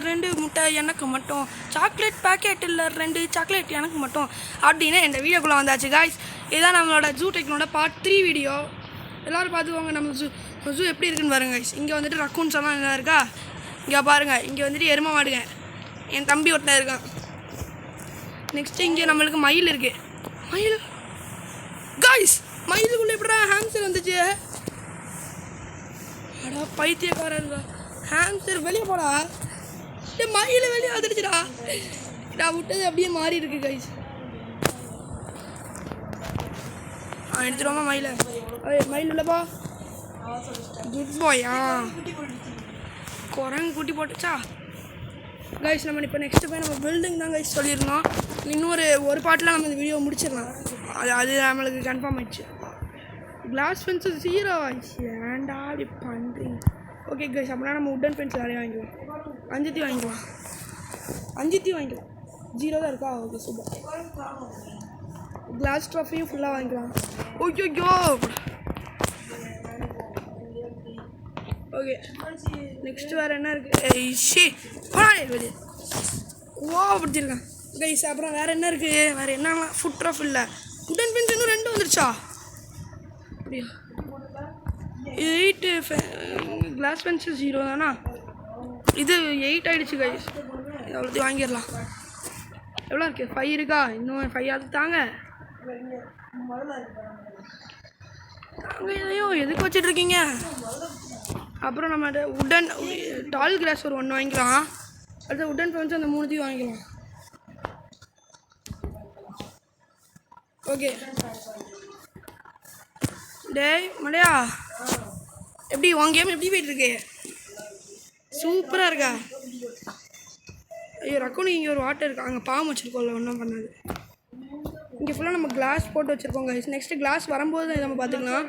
2 முட்டை எனக்கு மட்டும், சாக்லேட் பாக்கெட்டில் 2 சாக்லேட் எனக்கு மட்டும் அப்படின்னு இந்த வீடியோக்குள்ளே வந்தாச்சு காய்ஸ். இதுதான் நம்மளோட ஜூ டெக்னோட பார்ட் 3 வீடியோ. எல்லோரும் பார்த்துக்கோங்க நம்ம ஜூ எப்படி இருக்குன்னு பாருங்க காய்ஸ். இங்கே வந்துட்டு ரக்கூன்ஸ் எல்லாம் என்ன இருக்கா, இங்கே பாருங்கள். இங்கே வந்துட்டு எருமை மாடுங்க, என் தம்பி ஒருத்தன் இருக்கான். நெக்ஸ்ட்டு இங்கே நம்மளுக்கு மயில் இருக்குது. மயில் காய்ஸ், மயிலுக்குள்ளே எப்படா ஹாம்ஸ்டர் வந்துச்சு? அடா பைத்தியக்காரங்க, ஹாம்ஸ்டர் வெளியே போடா. மயில் வெளியே வந்துடுச்சுடா. நான் விட்டது அப்படியே மாறி இருக்கு கைஸ். எடுத்துருவோமா மயில? மயில் உள்ளப்பா, குட் பாய். குரங்கு குட்டி போட்டுச்சா கைஸ். நம்ம இப்போ நெக்ஸ்ட்டு போய் நம்ம பில்டிங் தான் கைஸ் சொல்லியிருந்தோம். ஒரு பாட்டில் நம்ம இந்த வீடியோ முடிச்சிடலாம். அது நம்மளுக்கு கன்ஃபார்ம் ஆயிடுச்சு. கிளாஸ் ஃபென்ஸு 0 ஆயிடுச்சு. ஏன்டா அப்படி பண்ணுறீங்க? ஓகே கைஸ், அப்படின்னா நம்ம உட்டன் ஃபென்ஸ் நிறைய வாங்கிக்கலாம். 5 வாங்கிக்கலாம். 5 வாங்கிக்கலாம். 0 தான் இருக்கா? Okay super. கிளாஸ் ட்ராஃபியும் ஃபுல்லாக வாங்கிக்கலாம். Okay okay. நெக்ஸ்ட்டு வேறு என்ன இருக்குது? வெளியே கோவப்படுத்திருக்கேன் கைஸ். அப்புறம் வேறு என்ன இருக்குது? வேறு என்ன ஃபுட் ட்ராஃப் இல்லை. உடன் ஃபென்ஸ் இன்னும் 2 வந்துருச்சா? அப்படியா? இது 8 கிளாஸ் ஃபென்ஸு 0 தானா? இது 8 ஆகிடுச்சு கைஸ். எவ்வளோத்தையும் வாங்கிடலாம். எவ்வளோ இருக்குது? 5 இருக்கா? இன்னும் 5 அது தாங்க. ஐயோ எதுக்கு வச்சிட்ருக்கீங்க? அப்புறம் நம்ம உடன் டால் கிளாஸ் ஒரு 1 வாங்கிக்கலாம். அடுத்து உடன் ஃபென்ஸ் அந்த 3 வாங்கிக்கலாம். ஓகே டேய் மலையா, எப்படி உன் கேம் எப்படி போயிட்டுருக்கு? சூப்பராக இருக்கா? ஐயோ ரக்குனு இங்கே ஒரு வாட்டர் இருக்கா, அங்கே பாம்பு வச்சுருக்கோம்ல, ஒன்றும் பண்ணாது. இங்கே ஃபுல்லாக நம்ம கிளாஸ் போட்டு வச்சுருக்கோம் கைஸ். நெக்ஸ்ட்டு கிளாஸ் வரும்போது இதை நம்ம பார்த்துக்கலாம்.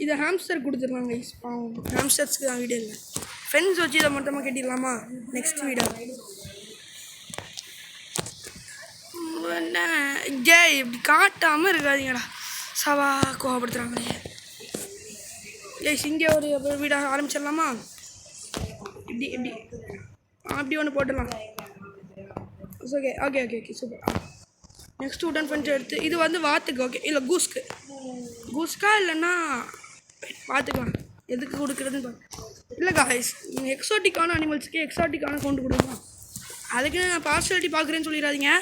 இதை ஹாம்ஸ்டர் கொடுத்துருலாம் கைஸ். பாவம் ஹாம்ஸ்டர்ஸ்க்கு தான் வீடியோ இல்லை. ஃப்ரெண்ட்ஸ் வச்சு இதை மொத்தமாக கட்டிடலாமா நெக்ஸ்ட் வீடியோ? ஜெய் இப்படி காட்டாமல் இருக்காதீங்கடா, சவா கோவப்படுத்துகிறாங்களே. கைஸ் இங்கே ஒரு வீடை ஆரம்பிச்சிடலாமா? இப்படி இப்படி அப்படி ஒன்று போட்டுடலாம். Okay okay okay okay super. Next உடன் ஃபென்ஸ் எடுத்து இது வந்து வாத்துக்கு. ஓகே இல்லை கூஸ்க்கா இல்லைன்னா பார்த்துக்கலாம் எதுக்கு கொடுக்குறதுன்னு இல்லை காய்ஸ். நீங்கள் எக்ஸாட்டிக்கான அனிமல்ஸுக்கு எக்ஸாட்டிக்கான கொண்டு கொடுக்கலாம். அதுக்கு நான் பார்ஷாலிட்டி பார்க்குறேன்னு சொல்லிடாதீங்க.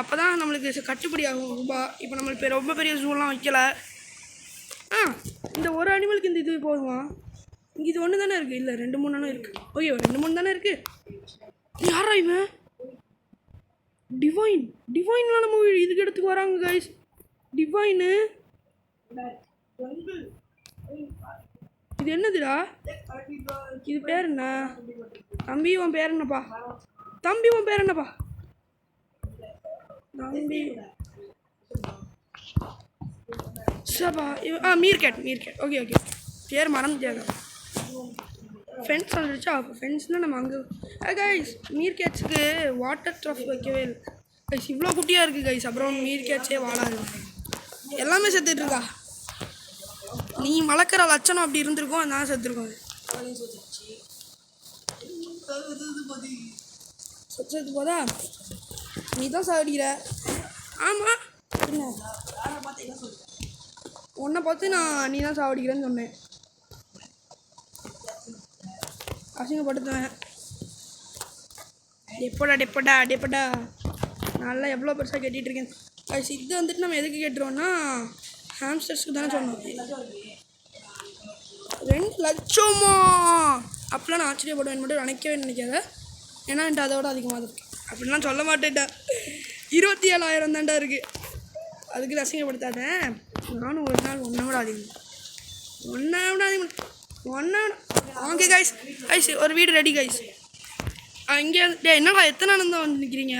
அப்போ தான் நம்மளுக்கு கட்டுப்படி ஆகும் ரூபா. இப்போ நம்மளுக்கு ரொம்ப பெரிய ஜூலாம் வைக்கலை. இந்த ஒரு அனிமலுக்கு இந்த இது போதுமா? இங்கே இது ஒன்று தானே இருக்குது. இல்லை 2 3 இருக்குது. ஓகே 2 3 தானே இருக்குது. யாரா இவன்? டிவைன்லாம் நம்ம இதுக்கு எடுத்துக்கு வராங்க கைஸ். டிவைனு இது என்னதுடா? இது பேர் என்ன? தம்பி உன் பேர் என்னப்பா? தம்பி சபா மீர்கேட். ஓகே பேர் மறந்துட்டாங்க. ஃபென்ஸ் வந்துடுச்சா? அப்போ ஃபென்ஸ்னால் நம்ம அங்கே கைஸ் மீர்கேட்ஸுக்கு வாட்டர் ட்ரஃப் வைக்கவே இல்லை கைஸ். இவ்வளோ குட்டியாக இருக்குது கைஸ். அப்புறம் மீர்கேட்ஸே வாழாது, எல்லாமே செத்துட்ருக்கா. நீ வளர்க்குற லட்சணம் அப்படி இருந்திருக்கோம், நான் செத்துருக்கோம். செத்து போதா? நீ தான் சாடிக்கிற. ஆமாம் என்ன உன்னை பார்த்து நீ தான் சாவடிக்கிறேன்னு சொன்னேன். அசிங்கப்படுத்துவேன். டெப்படா நல்லா எவ்வளோ பெருசாக கட்டிகிட்ருக்கேன். இது வந்துட்டு நம்ம எதுக்கு கேட்டுருவோன்னா ஹாம்ஸ்டர்ஸ்க்கு தானே சொன்னோம். 2 லட்சமா? அப்படிலாம் நான் ஆச்சரியப்படுவேன் மட்டும் நினைக்காத. ஏன்னா என்கிட்ட அதோட அதிகமாக இருக்குது. அப்படின்லாம் சொல்ல மாட்டேன்டா. 27,000 தாண்டா இருக்குது. அதுக்கு அசிங்கப்படுத்தாதேன். நானும் ஒரு நாள் ஒன்றை விட அதிகம். ஓகே கைஸ் ஒரு வீடு ரெடி கைஸ். இங்கே என்னடா எத்தனை ஆனந்தம் வந்து நிற்கிறீங்க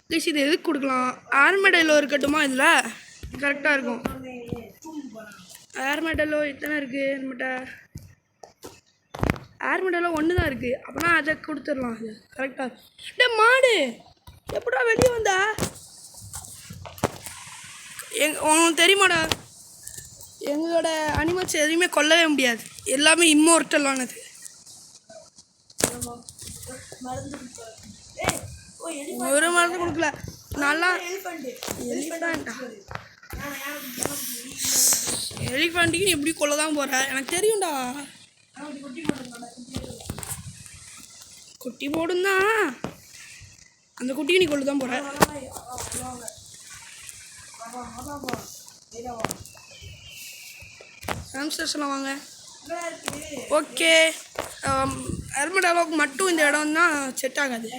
கைஸ்? இது எதுக்கு கொடுக்கலாம்? ஏர்மெடலோ இருக்கட்டுமா? இதில் கரெக்டாக இருக்கும். ஏர்மெடலோ எத்தனை இருக்குது நம்மகிட்ட? ஏர்மெடலோ 1 தான் இருக்குது. அப்போனா அதை கொடுத்துடலாம். அது கரெக்டாக. மாடு எப்படா வெளியே வந்தா? உனக்கு தெரியுமாடா, எங்களோட அனிமல்ஸ் எதுவுமே கொல்லவே முடியாது. எல்லாமே இம்மோர்டலானது. ஒரு மருந்து கொடுக்கல நல்லா. எலிஃபண்ட்டுக்கு எப்படி கொள்ள தான் போற எனக்கு தெரியும்டா. குட்டி போடும் தான், அந்த குட்டிக்கு நீ கொள்ள தான் போற. ஹாம்ஸ்டர்ஸ் எல்லாம் வாங்க. ஓகே, ஹெர்மட் அளவுக்கு மட்டும் இந்த இடம் தான் செட் ஆகாது.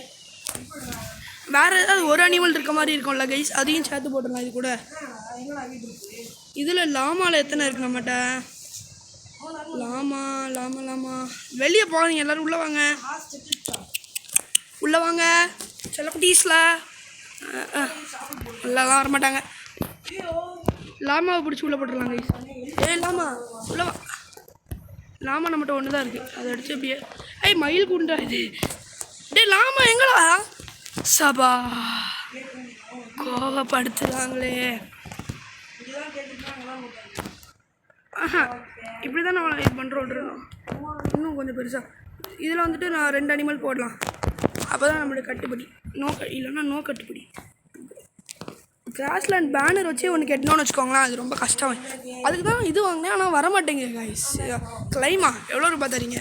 வேறு ஏதாவது ஒரு அனிமல் இருக்க மாதிரி இருக்கும்ல கைஸ், அதையும் சேர்த்து போட்டுடலாம் இது கூட. இதில் லாமாவில் எத்தனை இருக்கு நம்மகிட்ட? லாமா லாமா லாமா வெளியே போகாதீங்க எல்லோரும், உள்ளே வாங்க உள்ளே வாங்க. செல்லப்பட்டீஸில் எல்லாம் வரமாட்டாங்க. லாமாவை பிடிச்சி உள்ளே போட்டுடலாம் கைஸ். லாமா உள்ளே வா. லாமா நம்மகிட்ட ஒன்று தான் இருக்குது, அதை அடிச்சு அப்படியே. மயில் கூண்டா இது. லாமா எங்களா சபா கோவப்படுத்துறாங்களே. இப்படி தான் நான் இது பண்ணுறோம். இன்னும் கொஞ்சம் பெருசாக இதில் வந்துட்டு நான் 2 அனிமல் போடலாம், அப்போ தான் நம்மளுக்கு கட்டுப்படி. இல்லைன்னா நோ கட்டுப்படி. கிராஸ்லேண்ட் பேனர் வச்சு ஒன்று கட்டணும்னு வச்சுக்கோங்களேன், அது ரொம்ப கஷ்டம். அதுக்கு தான் இது வாங்கினேன், ஆனால் வரமாட்டேங்க கைஸ். கிளைமா எவ்வளோ ரூபாய் தரீங்க?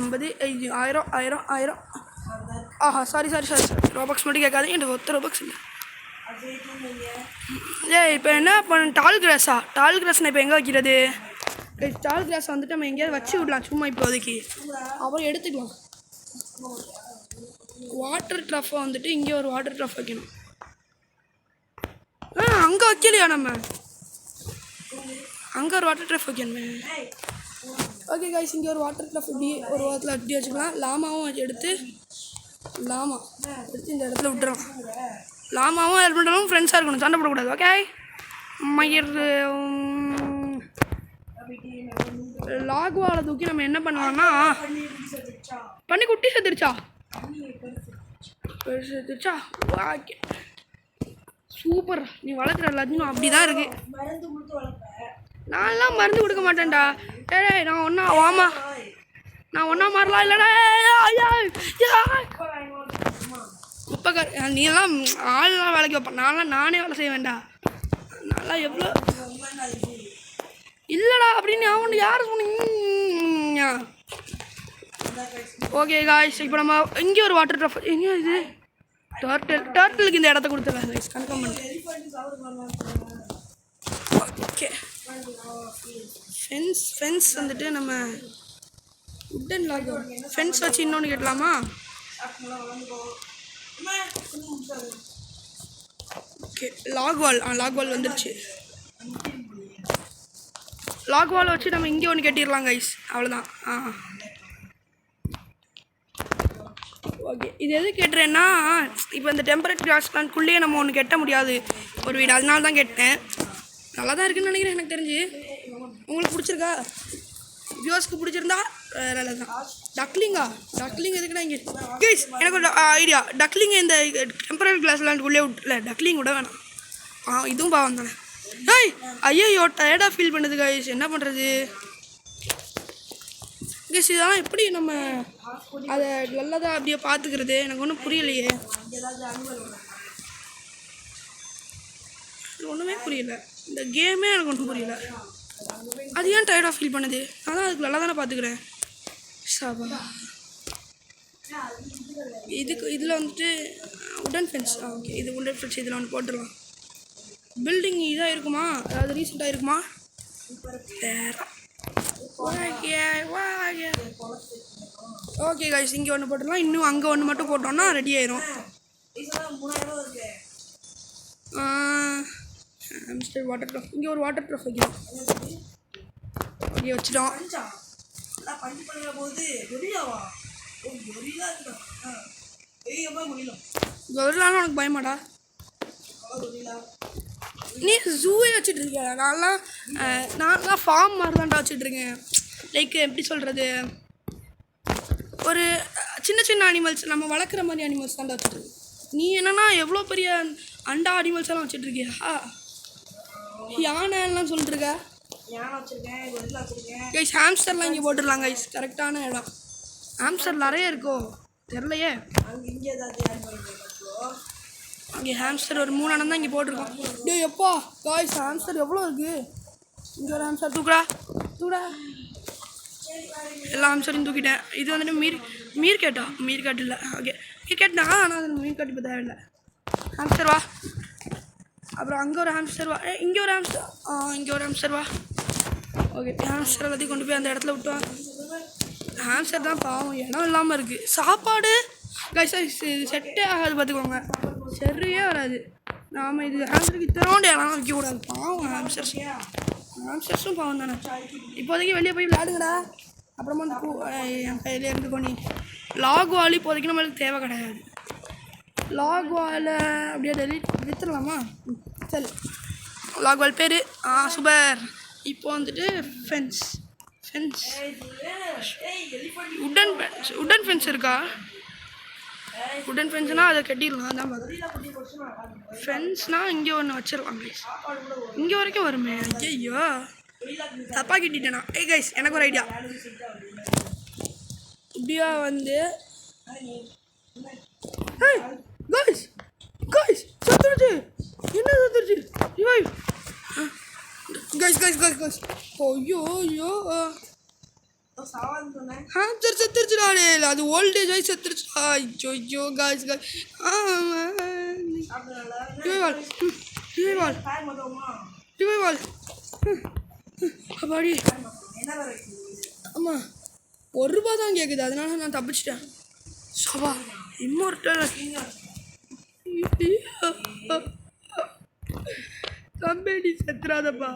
50, 1000, 1000, 1000. ஆஹா சாரி ரோபாக்ஸ் மட்டும் கேட்காது, எனக்கு 10 ரோபாக்ஸ் இல்லை. இப்போ என்ன பண்ண? டால் கிராஸ் நான் இப்போ எங்கே வைக்கிறது? டால் கிராஸ் வந்துட்டு நம்ம எங்கேயாவது வச்சு விடலாம் சும்மா இப்போதைக்கு, அப்புறம் எடுத்துக்கலாம். வாட்டர் ட்ரஃப்பை வந்துட்டு இங்கே ஒரு வாட்டர் ட்ரஃப் வைக்கணும். அங்கே வைக்கலையா நம்ம? அங்கே ஒரு வாட்டர் ட்ரஃப் வைக்கணுமே. ஓகே கைஸ், இங்கே ஒரு வாட்டர் ட்ரஃப் இப்படி ஒரு வாரத்தில் அப்படி வச்சுக்கலாம். லாமாவும் எடுத்து இந்த இடத்துல விட்டுறோம். லாமாவும் ஹெல்மெட்டாலும் ஃப்ரெண்ட்ஸாக இருக்கணும், சண்டை போடக்கூடாது. ஓகே மயிர் லாகுவாலை தூக்கி நம்ம என்ன பண்ணலாம்னா, பண்ணி குட்டி செத்துருச்சா? Okay super. நீ வளர்க்குற லட்சணம் அப்படி தான் இருக்குது. நான்லாம் மருந்து கொடுக்க மாட்டேன்டா. நான் ஒன்றா மாறலாம் இல்லைடா. குப்பைக்கார் நீ எல்லாம் ஆள்லாம் வேலைக்கு வைப்பேன், நானே வேலை செய்ய வேண்டாம். நல்லா எவ்வளோ இல்லைடா அப்படின்னு அவன் யார் சொன்னீங்க? ஓகே காய்ஸ், இப்போ நம்ம இங்கே ஒரு வாட்டர் ட்ரஃப். எங்கே இது? டர்ட்டிலுக்கு இந்த இடத்த கொடுத்துருக்காங்க கைஸ், கன்ஃபார்ம் பண்ணி. ஓகே ஃபென்ஸ் வந்துட்டு நம்ம உட்டன் லாக் ஃபென்ஸ் வச்சு இன்னொன்று கேட்கலாமா? ஓகே லாக் வால் வந்துடுச்சு. லாக் வால் வச்சு நம்ம இங்கே ஒன்று கட்டிடலாம் கைஸ், அவ்வளோதான். ஓகே, இது எது கேட்டுறேன்னா, இப்போ இந்த டெம்பரேட் கிராஸ்லேண்ட்குள்ளேயே நம்ம ஒன்று கட்ட முடியாது ஒரு வீடு, அதனால தான் கேட்டேன். நல்லா தான் இருக்குன்னு நினைக்கிறேன் எனக்கு தெரிஞ்சு. உங்களுக்கு பிடிச்சிருக்கா? வியூவர்ஸ்க்கு பிடிச்சிருந்தா நல்லா தான். டக்லிங் எதுக்குன்னா இங்கே கைஸ் எனக்கு ஒரு ஐடியா. டக்லிங் இந்த டெம்பரரி கிளாஸ்லேண்ட்குள்ளே விட்டுல, டக்லிங் விட வேணாம். இதுவும் பாவம் தானே. ஐயோ டயர்டாக ஃபீல் பண்ணுது கைஸ், என்ன பண்ணுறது கைஸ்? இதெல்லாம் எப்படி நம்ம அதை நல்லதாக அப்படியே பார்த்துக்கிறது? எனக்கு ஒன்றும் புரியலையே, ஒன்றுமே புரியல. இந்த கேமே எனக்கு ஒன்றும் புரியல. அது ஏன் டயர்டாக ஃபீல் பண்ணுது? அதான் அதுக்கு நல்லா தானே பார்த்துக்கிறேன். சாபா இதில் வந்துட்டு உடன் ஃபென்ஸ். ஓகே, இது உடன் ஃபென்ஸ் இதில் ஒன்று போட்டுடலாம். பில்டிங் இதாக இருக்குமா, அதாவது ரீசெண்டாக இருக்குமா? ஓகே கைஸ், இங்கே ஒன்று போட்டுடலாம். இன்னும் அங்கே ஒன்று மட்டும் போட்டோம்னா ரெடி ஆயிரும். வாட்டர் ட்ரஃப், இங்கே ஒரு வாட்டர் ட்ரஃப் வைக்கணும். இங்கே வச்சுட்டோம். கொரில்லான்னு உனக்கு பயமாடா? நீ ஜூவே வச்சுட்டு இருக்கியா? நான்லாம் ஃபார்ம் மாதிரி தான்டா வச்சுட்ருக்கேன். லைக் எப்படி சொல்கிறது, ஒரு சின்ன அனிமல்ஸ் நம்ம வளர்க்குற மாதிரி அனிமல்ஸ் தான்டா வச்சுட்ருக்கேன். நீ என்னன்னா எவ்வளோ பெரிய அண்டா அனிமல்ஸ் எல்லாம் வச்சுட்ருக்கியா? யானைலாம் சொல்லிட்டுருக்க. கைஸ் ஹாம்ஸ்டர்லாம் இங்கே போட்டுடலாம் கைஸ், கரெக்டான இடம். ஹாம்ஸ்டர் நிறைய இருக்கோ தெரிலையே. அங்கே ஹாம்ஸ்டர் ஒரு 3 அண்ணன் தான் இங்கே போட்டிருக்கோம். டேய் எப்பா காய்ஸ் ஹாம்ஸ்டர் எவ்வளோ இருக்குது. இங்கே ஒரு ஹாம்ஸ்டர் தூக்குடா. எல்லா ஹாம்ஸ்டரையும் தூக்கிட்டேன். இது வந்துட்டு மீர் கேட் இல்லை. ஓகே மீர் கேட் தான், ஆனால் அது மீர் கேட் இப்போ தேவையில்லை. ஹாம்ஸ்டர் வா. அப்புறம் அங்கே ஒரு ஹாம்ஸ்டர் வா. இங்கே ஒரு ஹாம்ஸ்டர் வா. ஓகே ஹாம்ஸ்டர் எல்லாத்தையும் கொண்டு போய் அந்த இடத்துல விட்டோம். ஹாம்ஸ்டர் தான் பாவம் இடம் இல்லாமல் இருக்குது. சாப்பாடு கைஸ் இது செட்டே ஆகாது பார்த்துக்கோங்க. சரியே வராது. நாம் இது ஹாம்ஸ்டருக்கு இத்தனோண்டு இடம் வைக்கக்கூடாது. பாவம் ஹாம்ஸ்டர்ஸும் பாவம் தானே. இப்போதைக்கு வெளியே போய் விளையாடுங்கடா. அப்புறமா என் கையிலே இருந்து பண்ணி லாக் வால் இப்போதைக்கு நம்மளுக்கு தேவை கிடையாது. லாக் வாலை அப்படியே விற்றுலாமா? சரி லாக் வால் பேர் சூப்பர். இப்போ வந்துட்டு ஃபென்ஸ் உட்டன் ஃபென்ஸ் இருக்கா? உட்டன் ஃபென்ஸ்னால் அதை கட்டிடலாம். அதான் பார்த்தேன். ஃபென்ஸ்னால் இங்கே ஒன்று வச்சிடலாம் கைஸ். இங்கே வரைக்கும் வருமே. ஐயோ தப்பாக கட்டிட்டேனா? கைஸ் எனக்கு ஒரு ஐடியா. இப்படியா வந்து கைஸ் சத்துருச்சு. என்ன சத்துருச்சு? கைஸ் ஐயோ ஹாம்ஸ்டர் செத்துருச்சுடானே. அது ஓல்டேஜ் ஆகி செத்துருச்சுடா. ஐயோ கைஸ் அப்பாடி. ஆமாம் ₹1 தான் கேட்குது, அதனால நான் தப்பிச்சிட்டேன். சவா இம்மோர்டல் தம்பி செத்துறாதப்பா.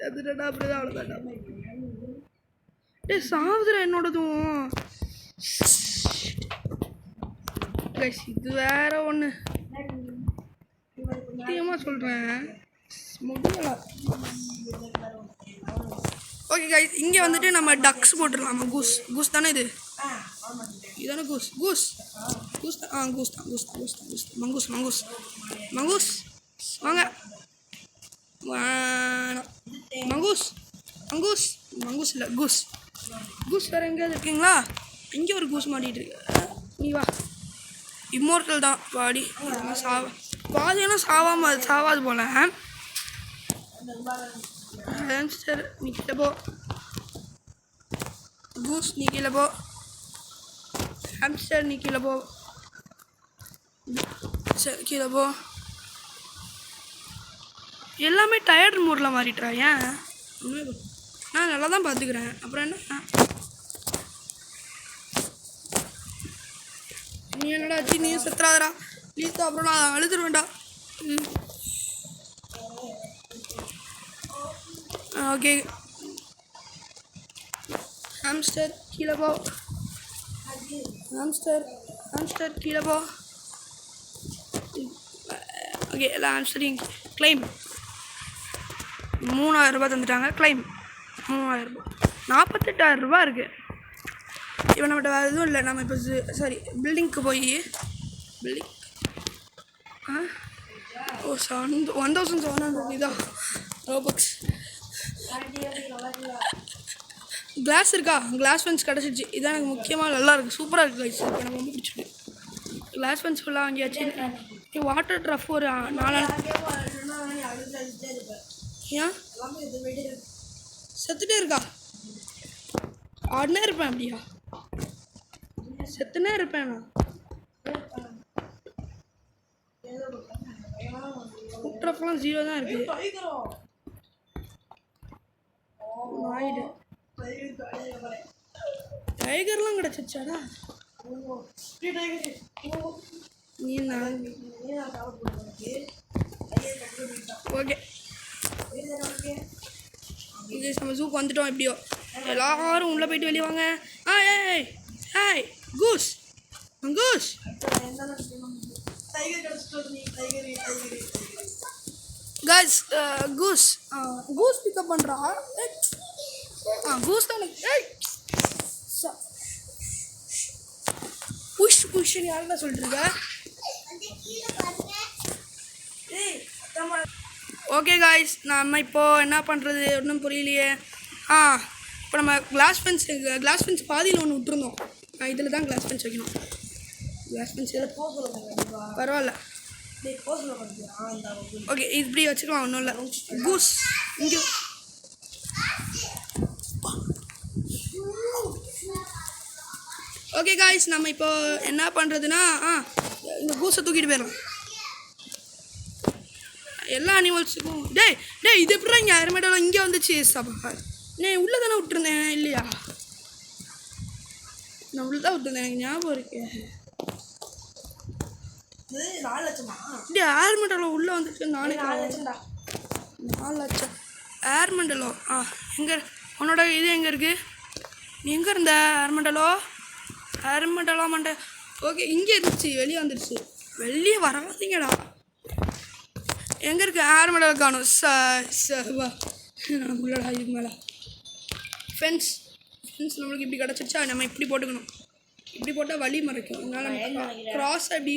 செத்துட்டா அப்படிதான் அவ்வளோதான்டா. சாவுதுரா என்னோடதும். இது வேற ஒன்று முக்கியமாக சொல்கிறேன் முடியலை. ஓகே கைஸ் இங்கே வந்துட்டு நம்ம டக்ஸ் போட்டுடலாமா? கூஸ் தானே இது? இதுதானே கூஸ் தான். மங்கூஸ் வாங்க. மங்கூஸ் இல்லை கூஸ் வேறு எங்கேயாவது இருக்கீங்களா? இங்கே ஒரு கூஸ் மாட்டிகிட்டு இருக்கு. நீ வா. இம்மோர்டல் தான் பாடி. பாதினா சாவாது போல. ஹாம்ஸ்டர் நீ கீழே போ. கூஸ் நீ கீழே போ. ஹாம்ஸ்டர் நீ கீழே போ. சரி கீழே போ. எல்லாமே டயர்ட் மூடில் மாறிட்டுறா. ஏன்? நான் நல்லா தான் பார்த்துக்கிறேன். அப்புறம் என்ன நீ என்னடா ஆச்சு? நீ செத்துறாதரா ப்ளீஸ். அப்புறம் நான் அழுதுருவேன்டா. ஓகே ஹாம்ஸ்டர் கீழே போ. ஹாம்ஸ்டர் கீழே போ. ஓகே எல்லா ஹாம்ஸ்டரையும் கிளைம். ₹3000 தந்துட்டாங்க. கிளைம் 3000. ₹48,000 இருக்குது. இப்போ நம்மகிட்ட வேறு எதுவும் இல்லை. நம்ம இப்போ பில்டிங்க்கு போய் ஓ 1700 தான் ரோபக்ஸ். கிளாஸ் இருக்கா? கிளாஸ் ஃபென்ஸ் கிடச்சிச்சு. இதான் எனக்கு முக்கியமாக நல்லா இருக்குது. சூப்பராக இருக்குது கைஸ். இப்போ நம்ம ரொம்ப பிடிச்சிருக்கு. கிளாஸ் ஃபென்ஸ் ஃபுல்லாக வாங்கியாச்சு. வாட்டர் ட்ரஃப் ஒரு 4 ஏன் செத்துட்டே இருக்கா? ஆடனே இருப்பேன். அப்படியா செத்துனே இருப்பேன் நான். ட்ரஃப்லாம் 0 தான் இருக்குது. டைகர்லாம் கிடச்சிச்சாடா? நீ ஓகே இது நம்ம ஜூக்கு வந்துட்டோம். எப்படியோ எல்லாரும் உள்ளே போயிட்டு வெளியே வாங்க. ஏய் கூஸ் கைஸ் கூஸ் பிக்கப் பண்ணுறா. கூஸ் தான். புஷ் யாருன்னா சொல்லிட்டுருக்க? ஓகே காய்ஸ் நம்ம இப்போது என்ன பண்ணுறது ஒன்றும் புரியலையே. இப்போ நம்ம கிளாஸ் ஃபென்ஸ் பாதியில் ஒன்று விட்டுருந்தோம். நான் இதில் தான் கிளாஸ் பென்ச் வைக்கணும். கிளாஸ் பென்ச் பரவாயில்ல. ஓகே இப்படி வச்சுக்கலாம், ஒன்றும் இல்லை. கூஸ் இங்கே ஓகே காய்ஸ், நம்ம இப்போ என்ன பண்ணுறதுன்னா இந்த கூஸை தூக்கிட்டு போயிடலாம். எல்லா அனிமல்ஸுக்கும் டேய் இது எப்படிலாம் இங்கே அரைமேடாலும் இங்கே வந்துச்சு. சாப்பா நான் உள்ளே தானே விட்டுருந்தேன் இல்லையா? நான் உள்ளே தான் விட்டுருந்தேன், எனக்கு ஞாபகம் இருக்கு. 4 லட்சமா? டே ஏர் மண்டலம் உள்ளே வந்துட்டு 4 லட்சம் ஏர் மண்டலம். எங்கே உன்னோட இது எங்கே இருக்குது? நீ எங்கே இருந்த? ஏர் மண்டலம் ஓகே இங்கே இருந்துச்சு, வெளியே வந்துடுச்சு. வெளியே வராதீங்கடா. எங்கே இருக்குது ஏர் மண்டலம்? காணும். உள்ளடா இதுக்கு மேலே ஃபென்ஸ் நம்மளுக்கு இப்படி கிடச்சிருச்சா? நம்ம இப்படி போட்டுக்கணும். இப்படி போட்டால் வலி மறைக்கும். அதனால் க்ராஸ் அப்படி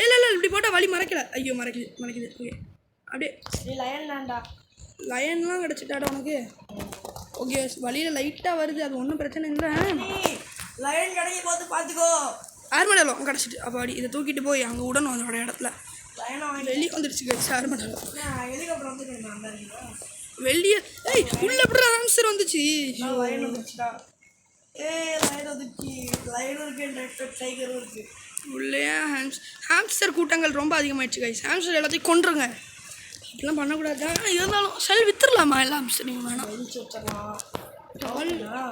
இல்லை இப்படி போட்டால் வலி மறைக்கலை. ஐயோ மறைக்குது. ஓகே அப்படியே லயன்லாம் கிடச்சிட்டாடா உனக்கு. ஓகே வழியில் லைட்டாக வருது, அது ஒன்றும் பிரச்சனை இல்லை. லயன் கிடைக்க போது பார்த்துக்கோ. ஏர் மண்டலம் கிடச்சிட்டு அப்போ அப்படி இதை தூக்கிட்டு போய் அங்கே விடணும். அதோட இடத்துல வெளியே வந்துடுச்சு கைஸ் ஏர் மண்டலம். ஹெலிகாப்டர் வந்து வெளியே உள்ள எப்படி ஆன்சர் வந்துச்சு. லயன் வந்துச்சுடா. லயன் வந்துச்சு. லயனும் இருக்கு, டைகரும் இருக்குது. உள்ளே ஹாம்ஸ்டர் கூட்டங்கள் ரொம்ப அதிகமாகிடுச்சு கைஸ். ஹாம்ஸ்டர் எல்லாத்தையும் கொண்டுருங்க. இப்படிலாம் பண்ணக்கூடாது. இருந்தாலும் செல் வித்துடலாமா எல்லா ஹாம்ஸ்டர்? நீங்கள் வேணாம்.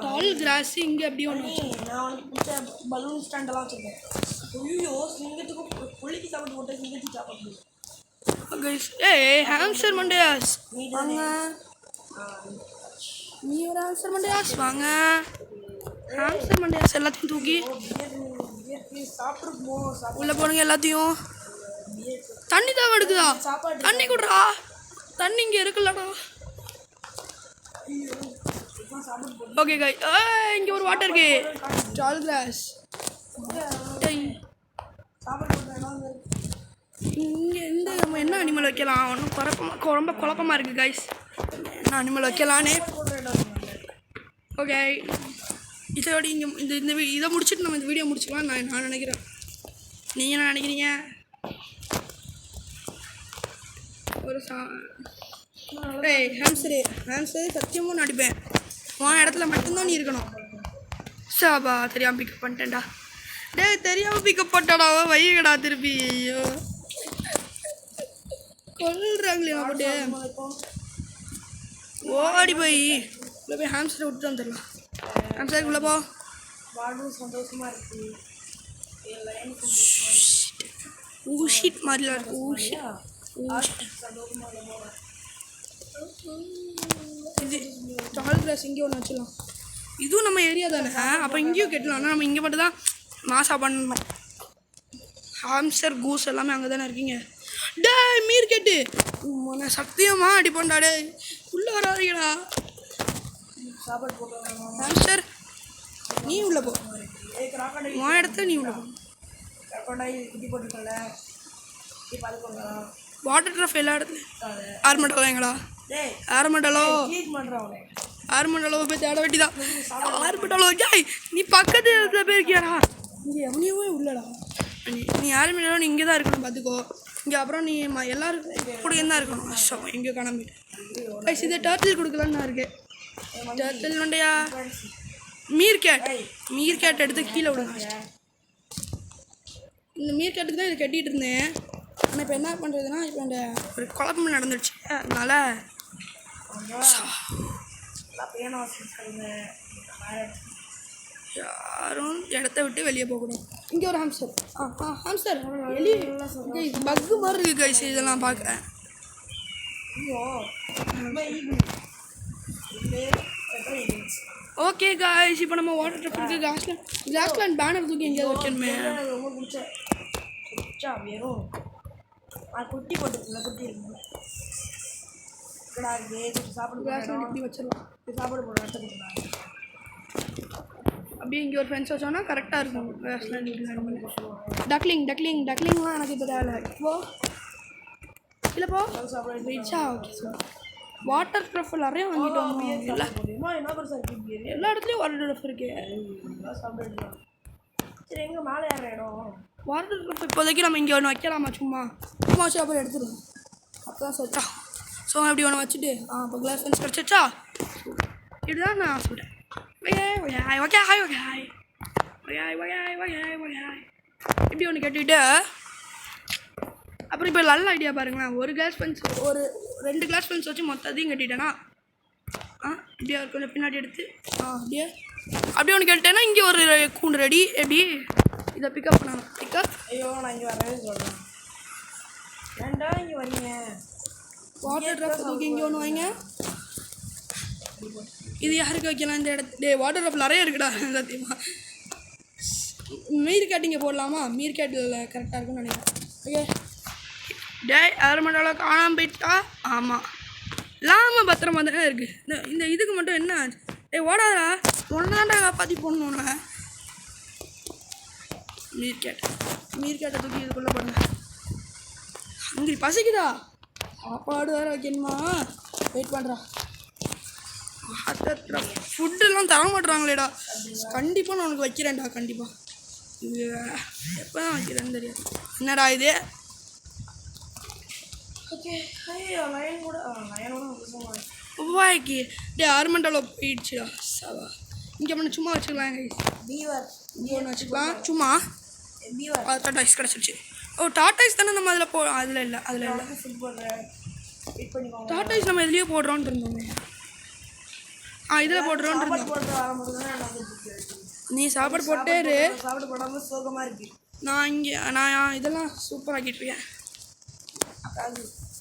டால் கிராஸ் இங்கே அப்படியே ஒன்று. நான் வந்து பிடிச்ச பலூன் ஸ்டாண்டெல்லாம் வச்சுருக்கேன். ஐயோ சிங்கத்துக்கு புள்ளிக்கு சாப்பிட்டு போட்டேன், சிங்கத்துக்கு சாப்பிட்டு கைஸ். ஹாம்ஸ்டர் மண்டையாஸ் வாங்க. நீ ஒரு ஹாம்ஸ்டர் மண்டையாஸ் வாங்க. ஹாம்ஸ்டர் மண்டையாஸ் எல்லாத்தையும் தூக்கி உள்ளே போனுங்க. எல்லாத்தையும் தண்ணி தான் எடுக்குதா? தண்ணி கொடுறா. தண்ணி இங்கே இருக்குல்லடா. ஓகே காய் இங்கே ஒரு வாட்டர் இருக்கு. டால் கிளாஸ் இங்கே நம்ம என்ன அனிமல் வைக்கலாம்? ஒன்றும் ரொம்ப குழப்பமாக இருக்குது கைஸ். என்ன அனிமல் வைக்கலான்னு. ஓகே இதோட இங்கே இந்த இதை முடிச்சுட்டு நம்ம இந்த வீடியோ முடிச்சுக்கலாம் நான் நினைக்கிறேன். நீங்கள் என்ன நினைக்கிறீங்க? ஒரு ஹாம்ஸ்டரு சத்தியமும் நடிப்பேன். உன் இடத்துல மட்டும்தான் நீ இருக்கணும். சாபா தெரியாமல் பிக்கப் பண்ணிட்டேன்டா. தெரியாமல் பிக்கப் பண்ணிட்டாடா. வைகடா திருப்பி. ஐயோ கொள்றாங்களே அப்படியே. ஓடி போய் உள்ளே போய் ஹாம்ஸ்டரை விட்டுட்டு வந்துடலாம். ஹாம்ஸ்டருக்கு உள்ளே போ. சந்தோஷமா இருக்கு. ஊஷிட் மாதிரிலாம் இருக்கு. இது டால் கிளாஸ் இங்கே ஒன்று வச்சிடலாம். இதுவும் நம்ம ஏரியா தானே, அப்போ இங்கேயும் கட்டலாம். ஆனால் நம்ம இங்கே மட்டும் தான் மாசா பண்ணணும். ஹாம்ஸ்டர் கூஸ் எல்லாமே அங்கே தானே இருக்கீங்க. மீர் கேட்டு நான் சத்தியமாக அடி பண்ணாடே. உள்ளே வராதீங்கடா. சாப்பாடு போட்டு ஹாம்ஸ்டர் நீ உள்ளே போ. உன் இடத்த நீ உள்ளே போ. குட்டி போட்டுக்கல. வாட்டர் ட்ரஃப் எல்லா இடத்துலையும். ஆர்மண்டலம் எங்களா? ஆர்மண்டலம் போய் தேட வேண்டிதான். ஆர்மண்டலம் ஜாய் நீ பக்கத்து இடத்துல போயிருக்கியாடா? இங்கே எவனையுமே உள்ளடா. நீ ஆர்மண்டலம் நீ இங்கே தான் இருக்கணும் பார்த்துக்கோ. இங்கே அப்புறம் நீ எல்லோரும் கூட தான் இருக்கணும். கஷ்டம் எங்கேயோ கிளம்பிட்டு கைஸ். இதை டர்ட்டில் கொடுக்கலான்னு நான் இருக்கேன். டர்ட்டில் வண்டையா? மீர் கேட் எடுத்து கீழே விடுங்க. இந்த மீர் கேட்டுக்கு தான் இதை கட்டிகிட்டு இருந்தேன். ஆனால் இப்போ என்ன பண்ணுறதுன்னா இப்போ இந்த ஒரு குழப்பம் நடந்துடுச்சு. அதனால் யாரும் இடத்த விட்டு வெளியே போகக்கூடாது. இங்கே ஒரு ஹாம்ஸ்டர். ஹாம்ஸ்டர் வெளியே பக்கு மாதிரி இருக்குது கைஸ். இதெல்லாம் பார்க்க ஓகே காய்ஸ். இப்போ நம்ம வாட்டர் ட்ரக் இருக்குது. கிளாஸ்லேண்ட் பேனர் தூக்கி எங்கேயாவது வைக்கணுமே. ரொம்ப பிடிச்சா வெறும் குட்டி போட்டுருக்குல்ல, குட்டி இருக்கு சாப்பிட இப்படி வச்சிடலாம். சாப்பாடு போட இடத்துக்கு அப்படியே இங்கே ஒரு ஃப்ரெண்ட்ஸ் வச்சோன்னா கரெக்டாக இருக்கும். டக்லிங்லாம் எனக்கு இப்போ தேவை. இப்போ இல்லை போ ரீச்சா. ஓகே சார் வாட்டர் ட்ரஃப் நிறைய வாங்கிட்டோம். எல்லா இடத்துலையும் வாட்டர் ட்ரஃப் இருக்கு. சரி எங்கே மேலே ஏற இடம் வாட்டர் ட்ராப் இப்போதைக்கு நம்ம இங்கே ஒன்று வைக்கலாமா சும்மா சும்மா வச்சு அப்புறம் எடுத்துடுவோம் அப்போ தான் சொல்லிட்டா ஸோ இப்படி ஒன்று வச்சுட்டு இப்போ கிளாஸ் ஃபென்ஸ் கிடச்சிச்சா இதுதான் நான் சொல்கிறேன் இப்படி ஒன்று கேட்டுக்கிட்டு அப்புறம் இப்போ நல்ல ஐடியா பாருங்களேன் ஒரு கிளாஸ் ஃபென்ஸ் ஒரு 2 கிளாஸ் ஃபென்ஸ் வச்சு மொத்தத்தையும் கட்டிட்டேன்னா இப்படியே கொஞ்சம் பின்னாடி எடுத்து அப்படியே ஒன்று கேட்டேன்னா இங்கே ஒரு கூண்டு ரெடி எப்படி இதை பிக்கப் பண்ணணும் பிக்கப் ஐயோ நான் இங்கே வரவே சொல்கிறேன் ஏன்டா இங்கே வரீங்க வாட்டர் ட்ராப் தூக்கி இங்கே ஒன்று வைங்க இது யாருக்கு வைக்கலாம் இந்த இடத்து வாட்டர் ட்ராப் நிறைய இருக்குடா சத்தியமாக மீர் கேட்டிங்க போடலாமா மீர் கேட்டில் கரெக்டாக இருக்கும்னு நினைக்கிறேன் ஓகே மண்டலம் காணாமல் போயிட்டா ஆமாம் இல்லாமல் பத்திரமா தானே இருக்குது இந்த இதுக்கு மட்டும் என்ன ஓடாதா ஒன்று தான்டா காப்பாற்றி போடணுன்னு மீர் கேட்டை தூக்கி இதுக்குள்ளே பண்ணுங்க அங்கே பசிக்குதா சாப்பாடு வேறு வைக்கணுமா வெயிட் பண்ணுறா ஃபுட்டெல்லாம் தர மாட்டுறாங்களேடா கண்டிப்பாக நான் உனக்கு வைக்கிறேன்டா கண்டிப்பாக இது எப்போ தான் வைக்கிறேன்னு தெரியாது என்னடா இது ஓகே ஐயோ லயன் கூட வாய்க்கு ஆர்மெண்டாவில் போயிடுச்சுடா சாவா இங்கே பண்ண சும்மா வச்சுக்கலாம் பீவர் இங்கே ஒன்று வச்சுக்கலாம் சும்மா பீவர் டாட்டாய்ஸ் கிடச்சிருச்சு டாட்டாய்ஸ் தானே நம்ம அதில் அதில் இல்லை ஃபுட் போடுறேன் வெயிட் பண்ணிக்கோங்க டாட்டாய்ஸ் நம்ம எதுலேயோ போடுறோன்னு இருந்தோமே இதில் போடுறோன்னு இருந்தோம் நீ சாப்பாடு போட்டே இரு சாப்பாடு போடாமல் சோகமாக இருக்கு நான் இதெல்லாம் சூப்பராகிட்டுருக்கேன்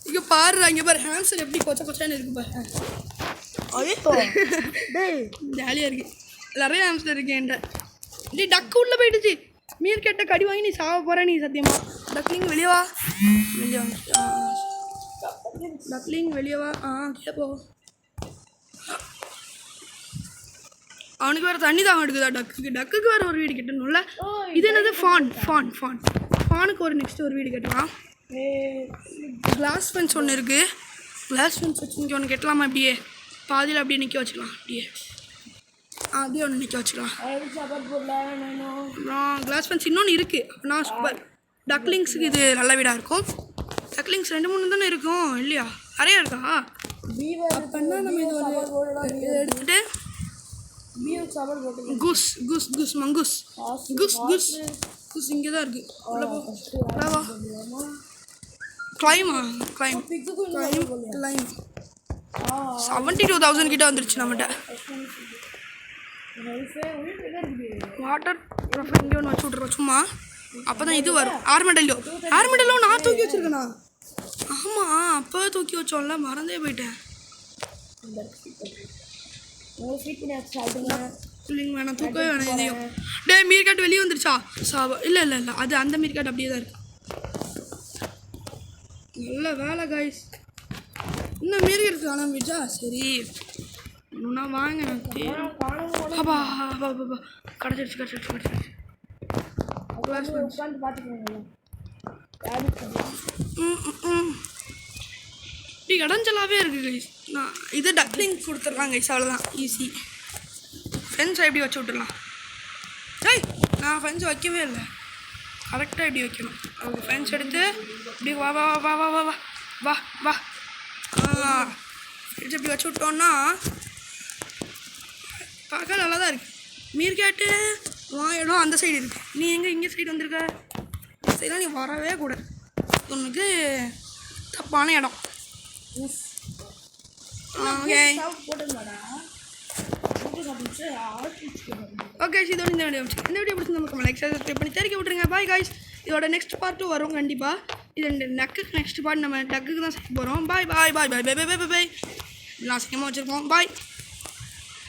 இங்கே பாரு இங்கே பாரு ஹேம்ஸ்டர் எப்படி கொச்சான்னு இருக்கு பாரு ஜாலியாக இருக்கு நிறைய ஹேம்ஸ்டர் இருக்கு என்கிட்ட நீ டக்கு உள்ளே போயிடுச்சு மீர் கேட்ட கடி வாங்கி நீ சாவ போகிற நீ சத்தியமா டக்லிங் வெளியே வா டக்லிங் வெளியே வா கேப்போ அவனுக்கு வேறு தண்ணி தான் எடுக்குதா டக்குக்கு வேறு ஒரு வீடு கட்டணும்ல இது என்னது ஃபானுக்கு ஒரு நெக்ஸ்ட் ஒரு வீடு கட்டலாம் கிளாஸ் ஃபென்ஸ் ஒன்று இருக்குது கிளாஸ் ஃபென்ஸ் வச்சு இங்கே ஒன்று கட்டலாமா அப்படியே பாதியில் அப்படியே நிற்க வச்சுக்கலாம் அப்படியே ஒன்று நிற்க வச்சுக்கலாம் அப்புறம் கிளாஸ் ஃபென்ஸ் இன்னொன்று இருக்குது அப்படின்னா சூப்பர் டக்லிங்ஸுக்கு இது நல்ல வீடாக இருக்கும் டக்லிங்ஸ் 2-3 தானே இருக்கும் இல்லையா நிறையா இருக்கா அப்படின்னா நம்ம இது எடுத்துகிட்டு குஸ் மங்குஸ் குஸ் இங்கே தான் இருக்குது உள்ள போ கிளைம் 72,000 கிட்ட வந்துருச்சு நம்மகிட்ட வாட்டர் இங்கே ஒன்று வச்சு விட்றோம் சும்மா அப்போ தான் இது வரும் ஆர்மெண்டல்லோ நான் தூக்கி வச்சுருக்கேண்ணா ஆமாம் அப்போ தூக்கி வச்சோம்ல மறந்தே போயிட்டேன் இல்லைங்க வேணாம் தூக்கவே வேணாம் இதையும் மீர் காட்டு வெளியே வந்துருச்சா இல்லை அது அந்த மீர் காட்டு அப்படியே தான் இருக்கு நல்ல வேலை காய்ஸ் இன்னும் மீறி இருக்கு ஆனால் விஜா சரி இன்னும் வாங்க பாபா கிடச்சிருச்சு இப்படி இடஞ்சலாவே இருக்குது கைஸ் நான் இது டக்லிங் கொடுத்துட்லாம் கைஸ் அவ்வளோதான் ஈஸி ஃபென்ஸை எப்படி வச்சு விட்டுடலாம் நான் ஃபென்ஸ் வைக்கவே இல்லை கரெக்டாக எப்படி வைக்கணும் அவங்க ஃபென்ஸ் எடுத்து இப்படி வா வா வா வா வா வா வா வா எடுத்து இப்படி வச்சு விட்டோன்னா பார்க்க நல்லா தான் இருக்குது மீர் கேட்டு இடம் அந்த சைடு இருக்குது நீ எங்கே இங்கே சைடு வந்திருக்க இந்த சைடெலாம் நீ வரவே கூட உனக்கு தப்பான இடம் ஓகே ஓகே இதோட இந்த வீடியோ பிடிச்சி நமக்கு லைக் சப்ஸ்கிரைப் பண்ணி தெரிவிக்க விட்டுருங்க பாய் காய்ஸ் இதோட நெக்ஸ்ட் பார்ட்டும் வரும் கண்டிப்பாக இது நெக்குக்கு நெக்ஸ்ட் பார்ட் நம்ம டக்குக்கு தான் செய்ய போகிறோம் பாய் பாய் பாய் பாய் பாய் பாய் பாய் பாய் நான் சீக்கிரமாக வச்சுருக்கோம் பாய்